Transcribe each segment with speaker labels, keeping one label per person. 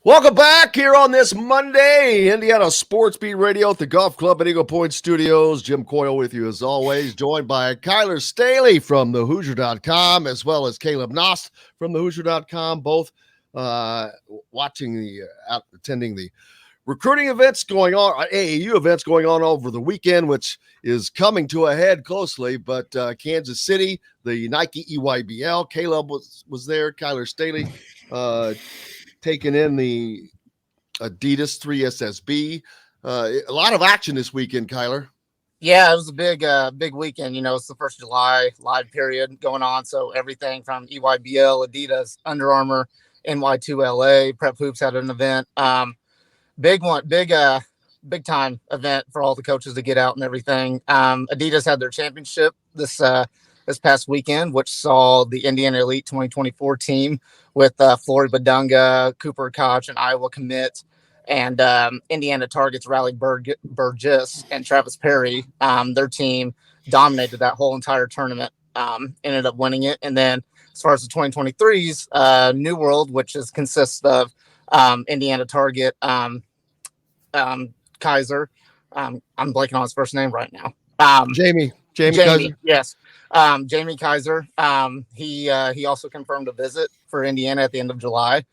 Speaker 1: Welcome back here on this Monday, Indiana Sports Beat Radio at the Golf Club at Eagle Point Studios. Jim Coyle with you as always, joined by Kyler Staley from thehoosier.com, as well as Caleb Knost from thehoosier.com, both attending the recruiting events going on, AAU events going on over the weekend, which is coming to a head closely. But Kansas City, the Nike EYBL, Caleb was there, Kyler Staley, taking in the Adidas 3SSB. A lot of action this weekend, Kyler.
Speaker 2: Yeah, it was a big weekend. It's the 1st of July live period going on. So everything from EYBL, Adidas, Under Armour, NY2LA, Prep Hoops had an event. Big time event for all the coaches to get out and everything. Adidas had their championship this past weekend, which saw the Indiana Elite 2024 team with Flory Badunga, Cooper Koch, and Iowa commit, and Indiana Targets Riley Burgess and Travis Perry. Their team dominated that whole entire tournament, ended up winning it. And then as far as the 2023's New World, which consists of Indiana Target, Kaiser. I'm blanking on his first name right now.
Speaker 1: Jamie Kaiser.
Speaker 2: Yes. Jamie Kaiser. He also confirmed a visit for Indiana at the end of July.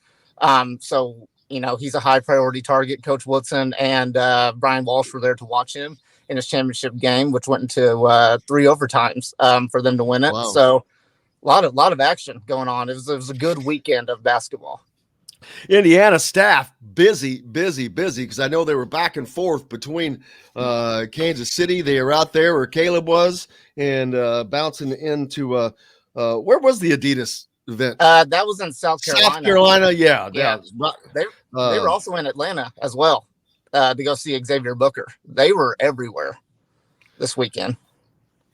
Speaker 2: So he's a high priority target. Coach Woodson and Brian Walsh were there to watch him in his championship game, which went into 3 overtimes for them to win it.
Speaker 1: Wow.
Speaker 2: So a lot of action going on. It was a good weekend of basketball.
Speaker 1: Indiana staff busy because I know they were back and forth between Kansas City. They were out there where Caleb was and bouncing into where was the Adidas event?
Speaker 2: That was in South Carolina.
Speaker 1: South Carolina, yeah.
Speaker 2: They were also in Atlanta as well to go see Xavier Booker. They were everywhere this weekend.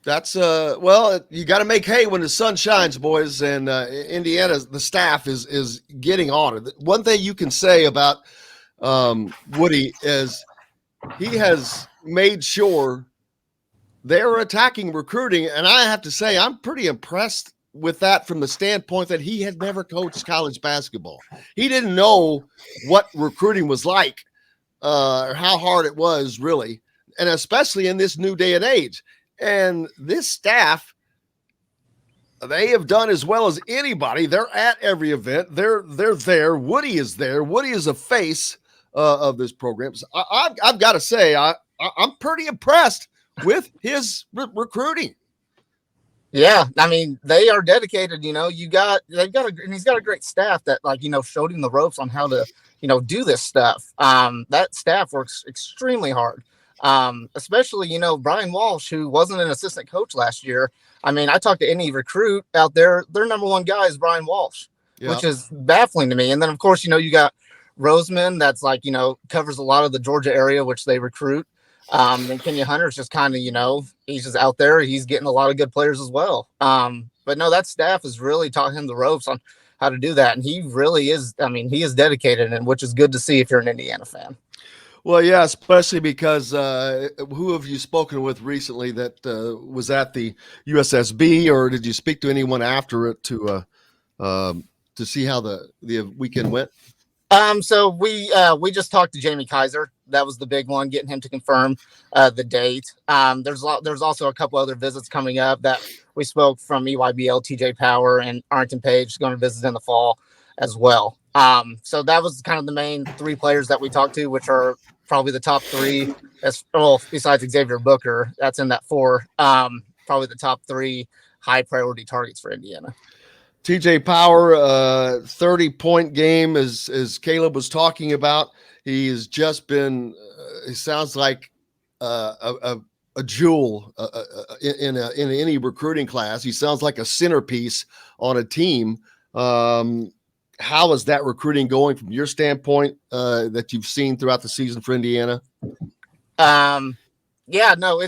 Speaker 1: That's you got to make hay when the sun shines, boys. And Indiana, the staff is getting on it. One thing you can say about Woody is he has made sure they're attacking recruiting, and I have to say I'm pretty impressed with that from the standpoint that he had never coached college basketball. He didn't know what recruiting was like, or how hard it was really, and especially in this new day and age. And this staff, they have done as well as anybody. They're at every event. They're there. Woody is there. Woody is a face of this program. So I've got to say, I'm pretty impressed with his recruiting.
Speaker 2: Yeah, I mean, they are dedicated. He's got a great staff that showed him the ropes on how to do this stuff. That staff works extremely hard. Especially, Brian Walsh, who wasn't an assistant coach last year. I mean, I talked to any recruit out there, their number one guy is Brian Walsh, which is baffling to me. And then, of course, you got Roseman, that's covers a lot of the Georgia area, which they recruit. And Kenya Hunter's just kind of, he's just out there. He's getting a lot of good players as well. But no, that staff has really taught him the ropes on how to do that. And he really is, he is dedicated, and which is good to see if you're an Indiana fan.
Speaker 1: Well, yeah, especially because who have you spoken with recently that was at the USSB, or did you speak to anyone after it to see how the weekend went?
Speaker 2: So we just talked to Jamie Kaiser. That was the big one, getting him to confirm the date. There's also a couple other visits coming up that we spoke from EYBL, TJ Power, and Arlington Page going to visit in the fall as well. So that was kind of the main 3 players that we talked to, which are probably the top 3 besides Xavier Booker. That's in that 4, probably the top 3 high priority targets for Indiana.
Speaker 1: TJ Power, 30-point game as Caleb was talking about. He has just been, he sounds like a jewel in any recruiting class. He sounds like a centerpiece on a team. How is that recruiting going from your standpoint that you've seen throughout the season for Indiana?
Speaker 2: Yeah, no,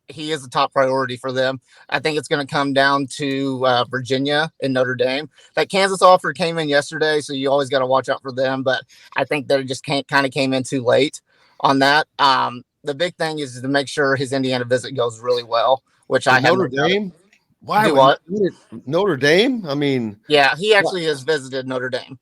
Speaker 2: he is a top priority for them. I think it's going to come down to Virginia and Notre Dame. That Kansas offer came in yesterday, so you always got to watch out for them. But I think they just kind of came in too late on that. The big thing is to make sure his Indiana visit goes really well, which I have.
Speaker 1: Notre Dame?
Speaker 2: Why? Do what?
Speaker 1: Notre Dame? I mean,
Speaker 2: yeah, he actually has visited Notre Dame.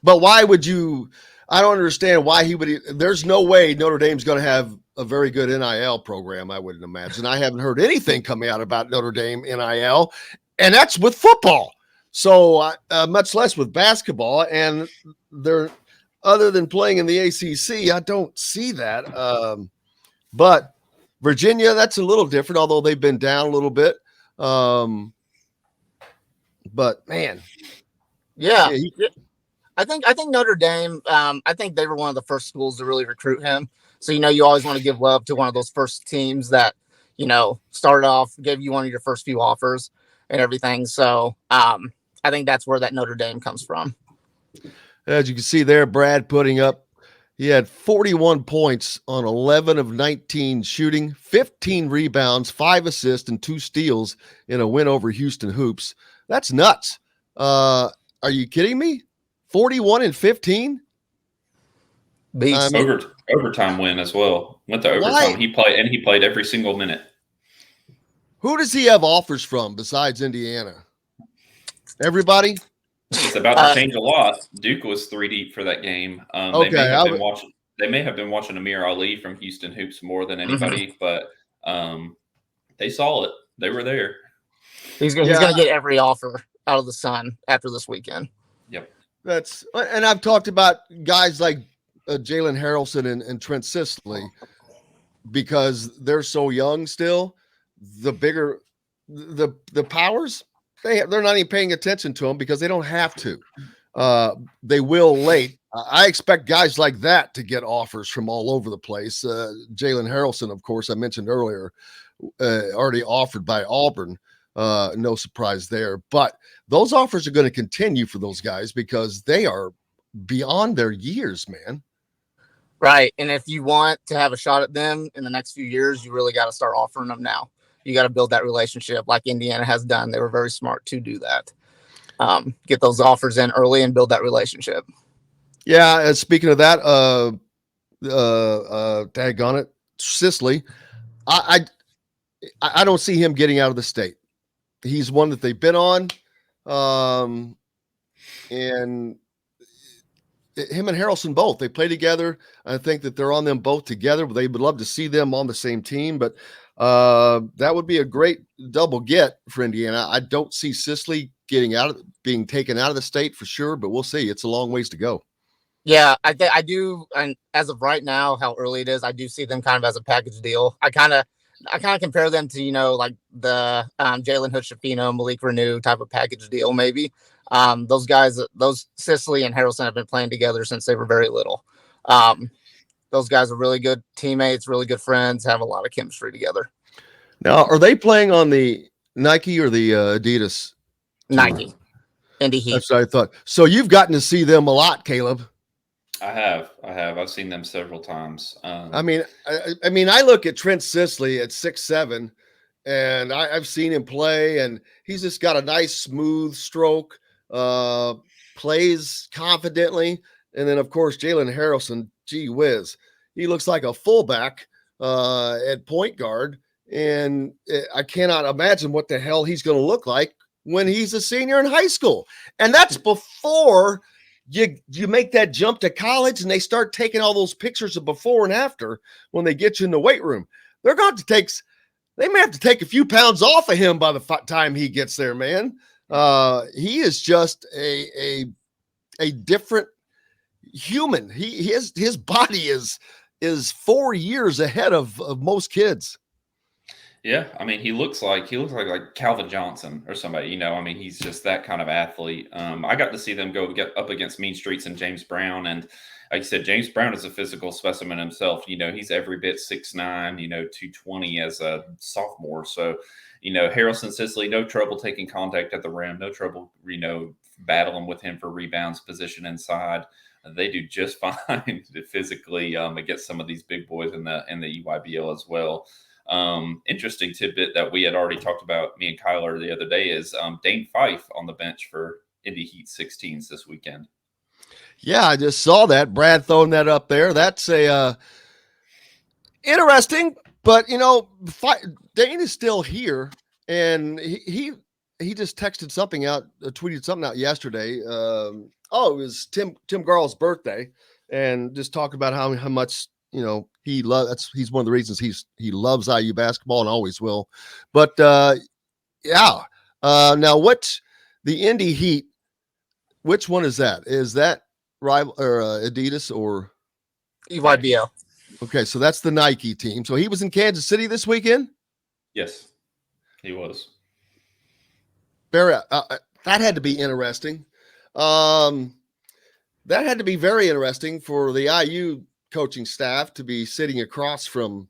Speaker 1: But why would you? I don't understand why he would. There's no way Notre Dame's going to have a very good NIL program. I wouldn't imagine. I haven't heard anything coming out about Notre Dame NIL, and that's with football. So much less with basketball. And they're other than playing in the ACC, I don't see that. But Virginia, that's a little different, although they've been down a little bit. But man,
Speaker 2: yeah. I think Notre Dame. I think they were one of the first schools to really recruit him. So you always want to give love to one of those first teams that started off, gave you one of your first few offers and everything. So I think that's where that Notre Dame comes from.
Speaker 1: As you can see there, Brad putting up, he had 41 points on 11 of 19 shooting, 15 rebounds, 5 assists, and 2 steals in a win over Houston Hoops. That's nuts. Are you kidding me? 41 and 15?
Speaker 3: Overtime win as well. Went to overtime.
Speaker 1: Why?
Speaker 3: He played every single minute.
Speaker 1: Who does he have offers from besides Indiana? Everybody?
Speaker 3: It's about to change a lot. Duke was 3 deep for that game.
Speaker 1: Okay,
Speaker 3: they may have been watching Amir Ali from Houston Hoops more than anybody, but they saw it. They were there.
Speaker 2: He's going to get every offer out of the Sun after this weekend.
Speaker 3: Yep.
Speaker 1: And I've talked about guys like Jalen Harrelson and Trent Sisley because they're so young still. The bigger the powers, they're not even paying attention to them because they don't have to. They will late. I expect guys like that to get offers from all over the place. Jalen Harrelson, of course, I mentioned earlier, already offered by Auburn. No surprise there. But those offers are going to continue for those guys because they are beyond their years, man.
Speaker 2: Right. And if you want to have a shot at them in the next few years, you really got to start offering them now. You got to build that relationship like Indiana has done. They were very smart to do that. Get those offers in early and build that relationship.
Speaker 1: Yeah. Speaking of that, daggone it, Sisley, I don't see him getting out of the state. He's one that they've been on. And him and Harrelson both, they play together. I think that they're on them both together. They would love to see them on the same team, but that would be a great double get for Indiana. I don't see Sisley being taken out of the state for sure, but we'll see. It's a long ways to go.
Speaker 2: Yeah, I do. And as of right now, how early it is, I do see them kind of as a package deal. I kind of compare them to, like the Jalen Hood-Schifino, Malik Renew type of package deal, maybe. Those guys, those Sisley and Harrelson have been playing together since they were very little. Those guys are really good teammates, really good friends, have a lot of chemistry together.
Speaker 1: Now, are they playing on the Nike or the Adidas?
Speaker 2: Nike. Indy Heat.
Speaker 1: That's what I thought. So you've gotten to see them a lot, Caleb.
Speaker 3: I have. I've seen them several times.
Speaker 1: I mean, I look at Trent Sisley at 6'7", and I've seen him play, and he's just got a nice, smooth stroke, plays confidently. And then, of course, Jalen Harrelson, gee whiz, he looks like a fullback at point guard, and I cannot imagine what the hell he's going to look like when he's a senior in high school. And that's before you make that jump to college and they start taking all those pictures of before and after when they get you in the weight room. They may have to take a few pounds off of him by the time he gets there, man. He is just a different human. His body is 4 years ahead of most kids.
Speaker 3: Yeah, I mean, he looks like Calvin Johnson or somebody. I mean, he's just that kind of athlete. I got to see them get up against Mean Streets and James Brown, and like you said, James Brown is a physical specimen himself. He's every bit 6'9", 220 as a sophomore. So, Harrelson Sisley, no trouble taking contact at the rim, no trouble, battling with him for rebounds, position inside. They do just fine physically against some of these big boys in the EYBL as well. Interesting tidbit that we had already talked about, me and Kyler, the other day, is Dane Fife on the bench for Indy Heat 16s this weekend.
Speaker 1: Yeah, I just saw that. Brad throwing that up there. That's a interesting, but Dane is still here, and he he just texted something out, tweeted something out yesterday. It was Tim Garl's birthday, and just talked about how much he loves. He's one of the reasons he loves IU basketball and always will. But yeah, now what's the Indy Heat? Which one is that? Is that rival or Adidas or
Speaker 2: EYBL?
Speaker 1: Okay, so that's the Nike team. So he was in Kansas City this weekend.
Speaker 3: Yes, he was.
Speaker 1: Very. That had to be interesting. That had to be very interesting for the IU coaching staff to be sitting across from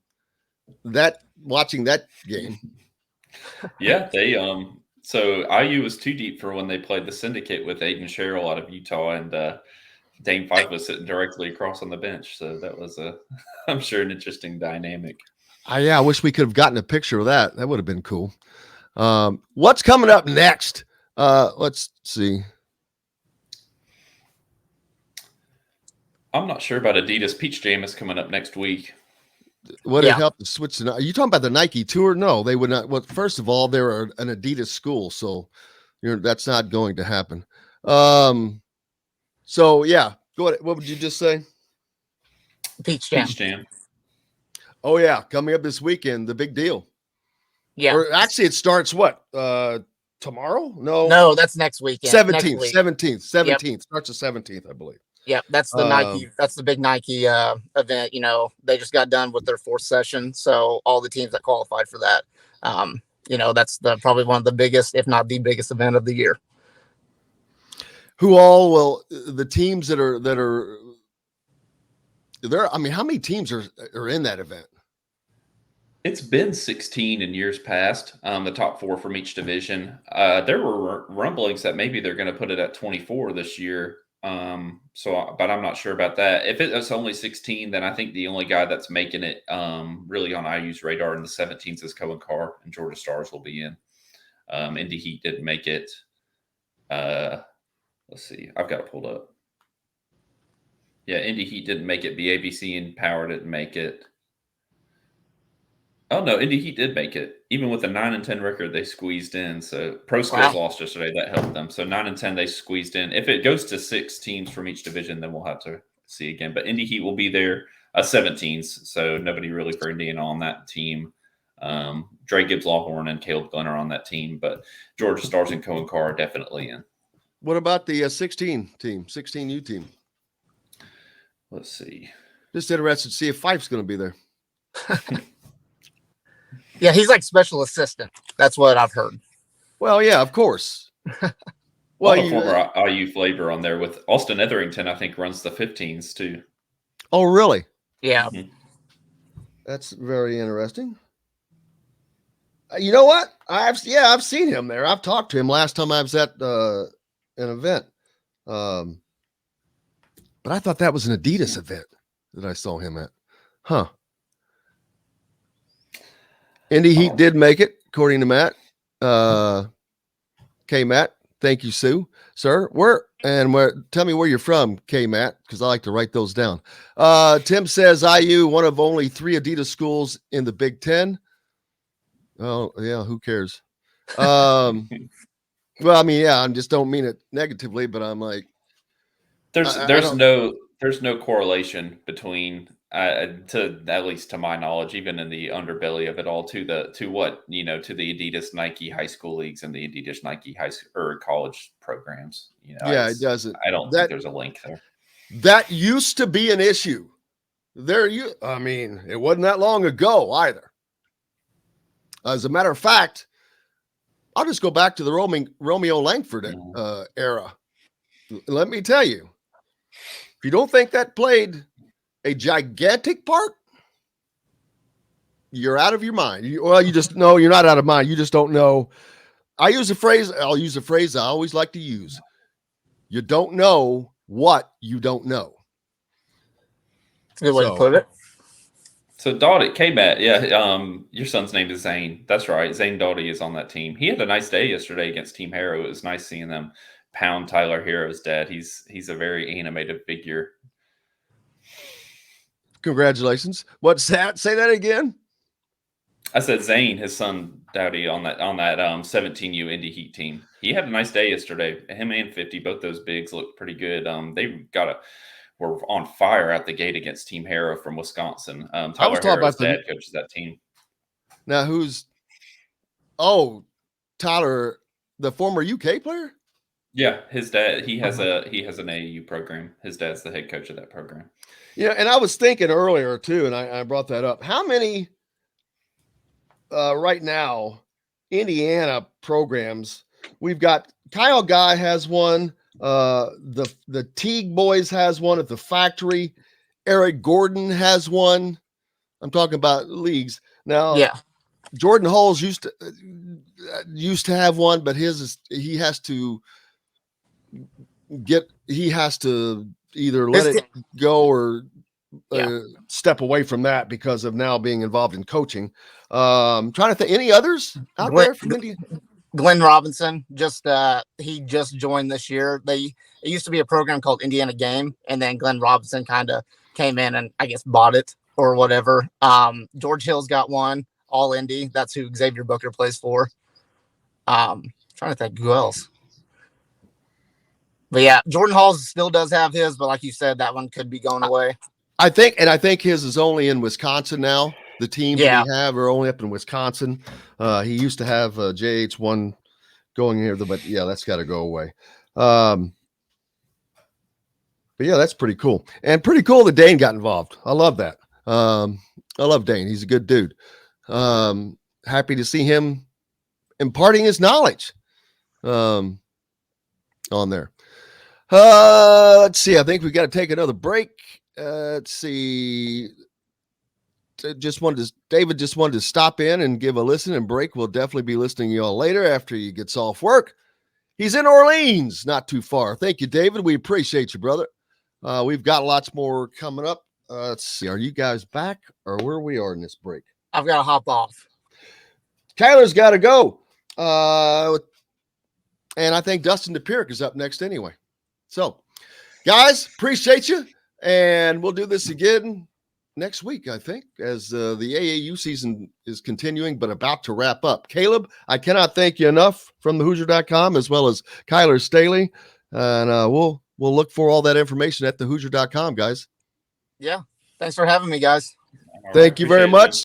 Speaker 1: that, watching that game.
Speaker 3: Yeah, they so IU was too deep for when they played the Syndicate with Aiden Sherrill out of Utah, and Dane Fife was sitting directly across on the bench. So that was I'm sure an interesting dynamic.
Speaker 1: I wish we could have gotten a picture of that. That would have been cool. What's coming up next? Let's see.
Speaker 3: I'm not sure about Adidas. Peach Jam is coming up next week.
Speaker 1: Would it help to switch? Are you talking about the Nike tour? No, they would not. Well, first of all, they're an Adidas school, so that's not going to happen. So yeah, go ahead. What would you just say?
Speaker 2: Peach Jam.
Speaker 3: Peach Jam.
Speaker 1: Oh yeah, coming up this weekend, the big deal.
Speaker 2: Yeah.
Speaker 1: Or actually, it starts what? Tomorrow?
Speaker 2: No, that's next weekend.
Speaker 1: 17th.
Speaker 2: Yep.
Speaker 1: Starts the 17th, I believe.
Speaker 2: Yeah, that's the Nike. That's the big Nike event. They just got done with their 4th session, so all the teams that qualified for that. That's probably one of the biggest, if not the biggest, event of the year.
Speaker 1: Who all will the teams that are there? I mean, how many teams are in that event?
Speaker 3: It's been 16 in years past. The top 4 from each division. There were rumblings that maybe they're going to put it at 24 this year. But I'm not sure about that. If it's only 16, then I think the only guy that's making it really on IU's radar in the 17s is Cohen Carr, and Georgia Stars will be in. Indy Heat didn't make it. Let's see. I've got it pulled up. Yeah, Indy Heat didn't make it. BABC and Power didn't make it. Oh no, Indy Heat did make it. Even with a 9-10 record, they squeezed in. So Pro Skills lost yesterday. That helped them. So 9-10, they squeezed in. If it goes to 6 teams from each division, then we'll have to see again. But Indy Heat will be there 17s. So nobody really for Indiana on that team. Dre Gibbs Lawhorn and Caleb Glenn are on that team, but Georgia Stars and Cohen Carr are definitely in.
Speaker 1: What about the 16U team?
Speaker 3: Let's see.
Speaker 1: Just interested to see if Fife's going to be there.
Speaker 2: Yeah, he's like special assistant. That's what I've heard.
Speaker 1: Well, yeah, of course.
Speaker 3: Well, a former IU flavor on there with Austin Etherington, I think, runs the 15s too.
Speaker 1: Oh, really?
Speaker 2: Yeah.
Speaker 3: Mm-hmm.
Speaker 1: That's very interesting. You know what? I've seen him there. I've talked to him last time I was at an event. But I thought that was an Adidas event that I saw him at. Huh. Indy Heat did make it, according to Matt. Matt. Thank you, Sue. Sir, tell me where you're from, Matt, because I like to write those down. Tim says IU, one of only 3 Adidas schools in the Big Ten. Oh, yeah, who cares? Well, I mean, yeah, I just don't mean it negatively, but I'm like,
Speaker 3: there's no correlation between to at least to my knowledge, even in the underbelly of it all, to the Adidas Nike high school leagues and the Adidas Nike high school or college programs.
Speaker 1: It doesn't.
Speaker 3: I don't think there's a link there.
Speaker 1: That used to be an issue. I mean, it wasn't that long ago either. As a matter of fact, I'll just go back to the Romeo Langford era. Let me tell you, if you don't think that played a gigantic part, you're out of your mind. You just know you're not out of mind. You just don't know. I'll use a phrase I always like to use. You don't know what you don't know.
Speaker 2: That's a good way to put it.
Speaker 3: So Doughty, K-Matt, yeah, your son's name is Zane. That's right. Zane Doughty is on that team. He had a nice day yesterday against Team Harrow. It was nice seeing them pound Tyler Harrow's dad. He's a very animated figure.
Speaker 1: Congratulations. What's that? Say that again.
Speaker 3: I said Zane, his son Dowdy on that 17U Indy Heat team. He had a nice day yesterday. Him and 50, both those bigs looked pretty good. They were on fire out the gate against Team Harrow from Wisconsin.
Speaker 1: I was
Speaker 3: Tyler
Speaker 1: talking
Speaker 3: Harrow's
Speaker 1: about
Speaker 3: dad coaches that team.
Speaker 1: Now who's? Oh, Tyler, the former UK player.
Speaker 3: Yeah, his dad. He has an AAU program. His dad's the head coach of that program.
Speaker 1: Yeah, and I was thinking earlier too, and I brought that up. How many right now Indiana programs? We've got Kyle Guy has one. The Teague boys has one at the factory. Eric Gordon has one. I'm talking about leagues now.
Speaker 2: Yeah.
Speaker 1: Jordan Halls used to have one, but he has to either let it go or step away from that because of now being involved in coaching. Trying to think any others out there from India.
Speaker 2: Glenn Robinson he just joined this year. It used to be a program called Indiana Game, and then Glenn Robinson kind of came in and I guess bought it or whatever. George Hill's got one, all Indy. That's who Xavier Booker plays for. Trying to think who else. But yeah, Jordan Halls still does have his, but like you said, that one could be going away.
Speaker 1: I think his is only in Wisconsin now. The teams that we have are only up in Wisconsin. He used to have JH1 going here, but yeah, that's got to go away. But yeah, that's pretty cool. And pretty cool that Dane got involved. I love that. I love Dane. He's a good dude. Happy to see him imparting his knowledge on there. Let's see. I think we got to take another break. Let's see. David just wanted to stop in and give a listen and break. We'll definitely be listening to y'all later after he gets off work. He's in Orleans, not too far. Thank you, David. We appreciate you, brother. We've got lots more coming up. Let's see. Are you guys back or where we are in this break?
Speaker 2: I've got to hop off.
Speaker 1: Kyler's got to go. And I think Dustin DePierre is up next anyway. So, guys, appreciate you. And we'll do this again next week, I think, as the AAU season is continuing, but about to wrap up. Caleb, I cannot thank you enough from thehoosier.com as well as Kyler Staley. And we'll look for all that information at thehoosier.com, guys.
Speaker 2: Yeah. Thanks for having me, guys.
Speaker 1: Thank you very much.